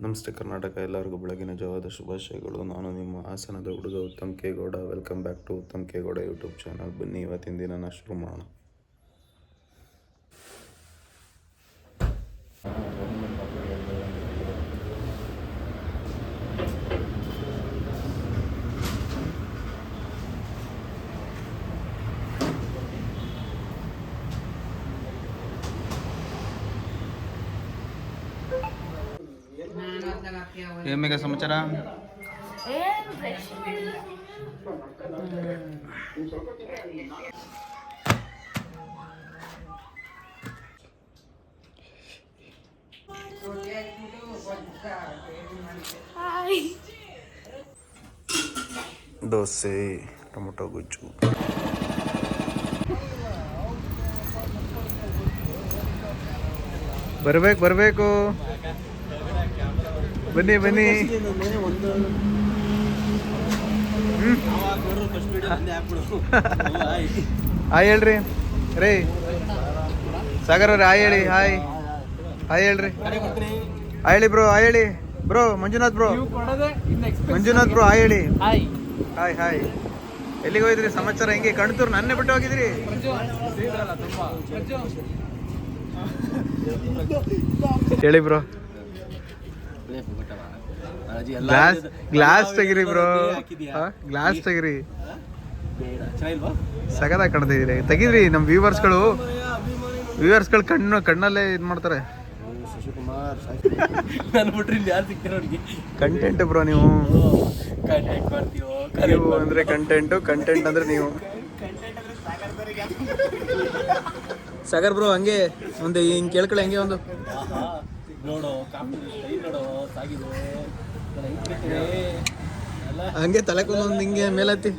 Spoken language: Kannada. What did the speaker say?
ನಮಸ್ತೆ ಕರ್ನಾಟಕ, ಎಲ್ಲರಿಗೂ ಬೆಳಗಿನ ಜಾವದ ಶುಭಾಶಯಗಳು. ನಾನು ನಿಮ್ಮ ಹಾಸನದ ಹುಡುಗ Uttam K Gowda. Welcome back to Uttam K Gowda YouTube channel. ಬನ್ನಿ ಇವತ್ತಿನ ದಿನನ ಶುರು ಮಾಡೋಣ. ಏನ್ ಮೇಘ ಸಮಾಚಾರ? ದೋಸೆ, ಟೊಮೊಟೊ ಗೊಜ್ಜು. ಬರಬೇಕು ಬನ್ನಿ ಬನ್ನಿ. ಹಾಯ್ ಹೇಳ್ರಿ ರೇ ಸಾಗರ್ ಅವ್ರಿ. ಹಾಯ್ ಹೇಳಿ. ಹಾಯ್ ಹೇಳ್ರಿ. ಹಾಯ್ ಹೇಳಿ ಬ್ರೋ. ಹಾಯ್ ಹೇಳಿ ಬ್ರೋ. ಮಂಜುನಾಥ್ ಬ್ರೋ ಹಾಯ್ ಹೇಳಿ. ಹಾಯ್. ಎಲ್ಲಿಗೆ ಹೋಗಿದ್ರಿ? ಸಮಾಚಾರ ಹೆಂಗೆ? ಕಣ್ತೂರು ನನ್ನೇ ಬಿಟ್ಟು ಹೋಗಿದ್ರಿ. ಹೇಳಿ ಬ್ರೋ. ಗ್ಲಾಸ್ ತೆಗಿರಿ ಬ್ರೋ. ಗ್ಲಾಸ್ ತೆಗಿರಿ. ಸಗದಾಗಿ ಕಾಣ್ತಿದ್ದೀರಿ. ತೆಗಿದ್ರಿ. ನಮ್ಮ ವ್ಯೂವರ್ಸ್ಗಳು ಕಣ್ಣಲ್ಲೇ ಇದು ಮಾಡ್ತಾರೆ. ಕಂಟೆಂಟ್ ಬ್ರೋ ನೀವು ಅಂದ್ರೆ ಕಂಟೆಂಟ್ ಅಂದ್ರೆ ನೀವು. ಸಾಗರ್ ಬ್ರೋ ಹಂಗೆ ಒಂದು ಹಿಂಗೆ ಕೇಳ್ಕೊಳ್ಳಿ. ಹಂಗೆ ಒಂದು ಹಂಗೆ ತಲೆ ಕೂದಲು ಹಿಂಗೆ ಮೇಲತ್ತಿ.